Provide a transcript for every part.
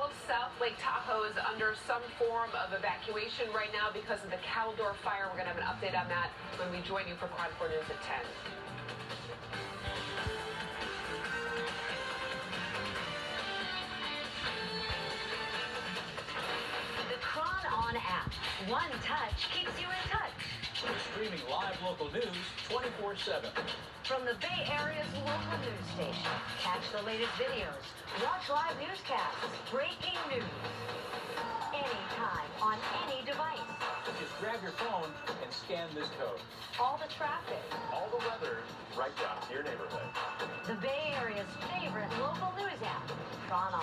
All of South Lake Tahoe is under some form of evacuation right now because of the Caldor fire. We're going to have an update on that when we join you for KRON 4 News at 10. The KRON app. One touch keeps you in touch. Streaming live local news 24/7. From the Bay Area's local news station. Catch the latest videos. Watch live newscasts. Breaking news. Anytime, on any device. Just grab your phone and scan this code. All the traffic. All the weather right down to your neighborhood. The Bay Area's favorite local news app. KRON.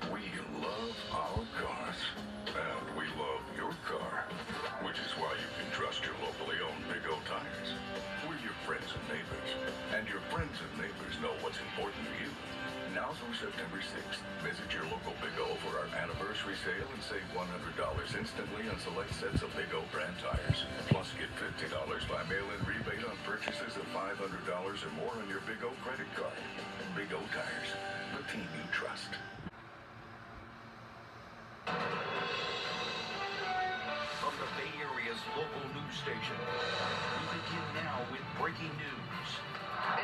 We love our cars, and we love your car, which is why you can trust your locally owned Big O Tires. We're your friends and neighbors, and your friends and neighbors know what's important to you. Now through September 6th, visit your local Big O for our anniversary sale and save $100 instantly on select sets of Big O brand tires. Plus, get $50 by mail-in rebate on purchases of $500 or more on your Big O credit card. Big O Tires, the team you trust. From the Bay Area's local news station, we begin now with breaking news.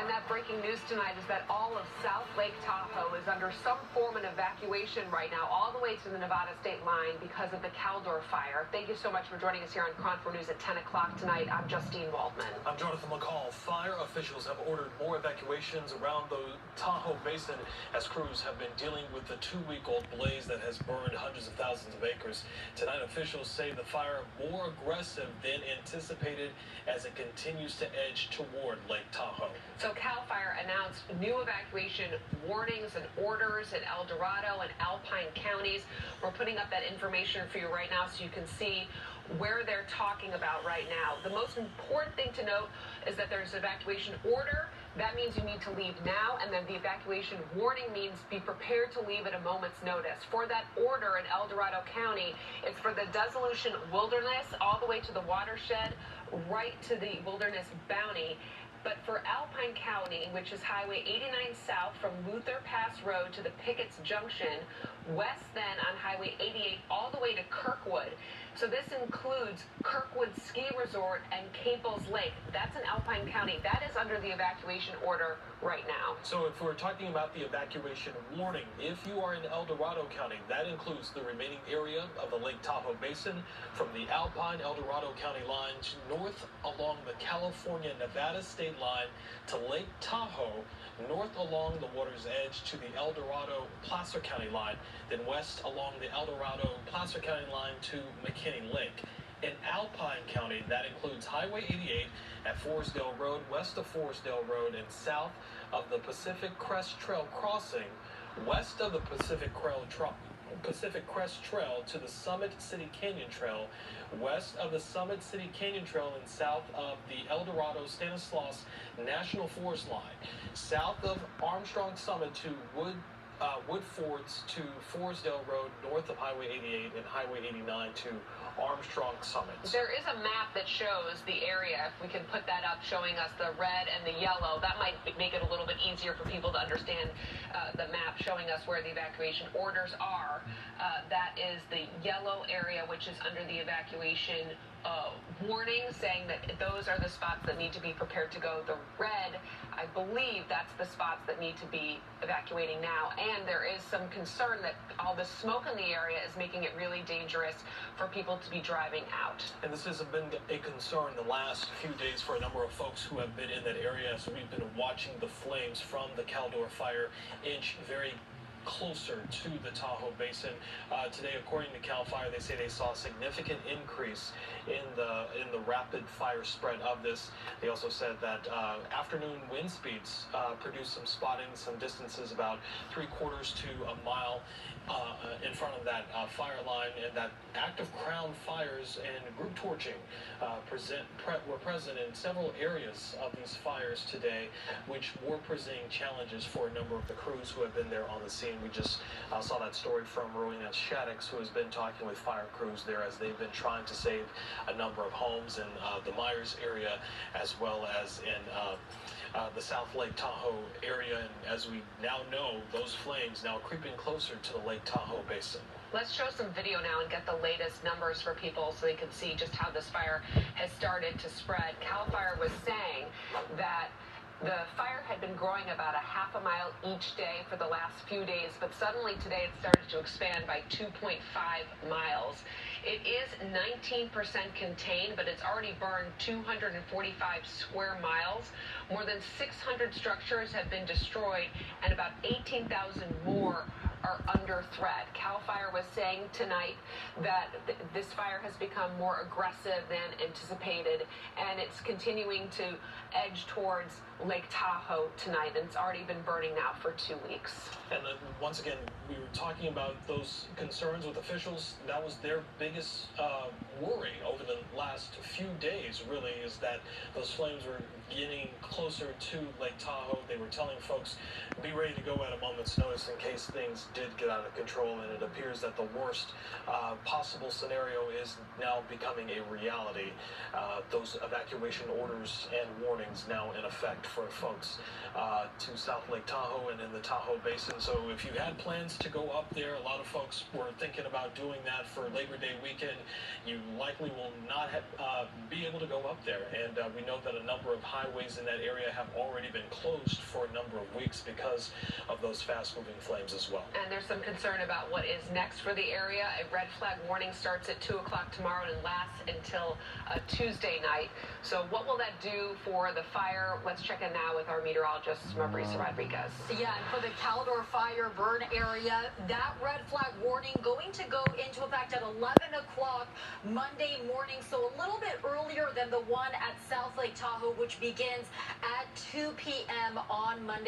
And that breaking news tonight is that all of South Lake Tahoe is under some form of evacuation right now, all the way to the Nevada state line because of the Caldor fire. Thank you so much for joining us here on KRON 4 News at 10 o'clock tonight. I'm Justine Waldman. I'm Jonathan McCall. Fire officials have ordered more evacuations around the Tahoe Basin as crews have been dealing with the 2-week-old blaze that has burned hundreds of thousands of acres. Tonight, officials say the fire more aggressive than anticipated as it continues to edge toward Lake Tahoe. So CAL FIRE announced new evacuation warnings and orders in El Dorado and Alpine counties. We're putting up that information for you right now so you can see where they're talking about right now. The most important thing to note is that there's an evacuation order. That means you need to leave now, and then the evacuation warning means be prepared to leave at a moment's notice. For that order in El Dorado County, it's for the Dissolution Wilderness all the way to the watershed, right to the Wilderness Bounty. But for Alpine County, which is Highway 89 south from Luther Pass Road to the Pickett's Junction, west then on Highway 88 all the way to Kirkwood. So this includes Kirkwood Ski Resort and Caples Lake. That's in Alpine County. That is under the evacuation order right now. So if we're talking about the evacuation warning, if you are in El Dorado County, that includes the remaining area of the Lake Tahoe Basin from the Alpine El Dorado County line north along the California-Nevada state line to Lake Tahoe, north along the water's edge to the El Dorado-Placer County line, then west along the El Dorado-Placer County line to McKinney Lake. In Alpine County, that includes Highway 88 at Forestdale Road, west of Forestdale Road, and south of the Pacific Crest Trail crossing, west of the Pacific Crest Trail to the Summit City Canyon Trail, west of the Summit City Canyon Trail, and south of the El Dorado Stanislaus National Forest line, south of Armstrong Summit to Woodfords to Forestdale Road, north of Highway 88 and Highway 89 to Armstrong Summit. There is a map that shows the area. If we can put that up, showing us the red and the yellow, that might make it a little bit easier for people to understand the map showing us where the evacuation orders are. That is the yellow area, which is under the evacuation warning, saying that those are the spots that need to be prepared to go. The red, I believe that's the spots that need to be evacuating now. And there is some concern that all the smoke in the area is making it really dangerous for people to be driving out. And this has been a concern the last few days for a number of folks who have been in that area as we've been watching the flames from the Caldor fire inch very closer to the Tahoe Basin. Today, according to CAL FIRE, they say they saw a significant increase in the rapid fire spread of this. They also said that afternoon wind speeds produced some spotting, some distances about 3/4 to a mile in front of that fire line, and that active crown fires and group torching were present in several areas of these fires today, which were presenting challenges for a number of the crews who have been there on the scene. We just saw that story from Rowena Shaddix, who has been talking with fire crews there as they've been trying to save a number of homes in the Myers area, as well as in the South Lake Tahoe area. And as we now know, those flames now creeping closer to the Lake Tahoe basin. Let's show some video now and get the latest numbers for people so they can see just how this fire has started to spread. CAL FIRE was saying that the fire had been growing about a half a mile each day for the last few days, but suddenly today it started to expand by 2.5 miles. It is 19% contained, but it's already burned 245 square miles. More than 600 structures have been destroyed, and about 18,000 more are under threat. CAL FIRE was saying tonight that this fire has become more aggressive than anticipated, and it's continuing to edge towards Lake Tahoe tonight, and it's already been burning now for 2 weeks. And then, once again, we were talking about those concerns with officials. That was their biggest worry over the last few days, really, is that those flames were getting closer to Lake Tahoe. They were telling folks, be ready to go at a moment's notice in case things did get out of control, and it appears that the worst possible scenario is now becoming a reality. Those evacuation orders and warnings now in effect for folks to South Lake Tahoe and in the Tahoe Basin. So if you had plans to go up there, a lot of folks were thinking about doing that for Labor Day weekend. You likely will not be able to go up there. And we know that a number of highways in that area have already been closed for a number of weeks because of those fast-moving flames as well. And there's some concern about what is next for the area. A red flag warning starts at 2 o'clock tomorrow and lasts until Tuesday night. So what will that do for the fire? Let's check in now with our meteorologist, Marisa Rodriguez. Yeah, and for the Caldor fire burn area, that red flag warning going to go into effect at 11 o'clock Monday morning, so a little bit earlier than the one at South Lake Tahoe, which begins at 2 p.m. on Monday.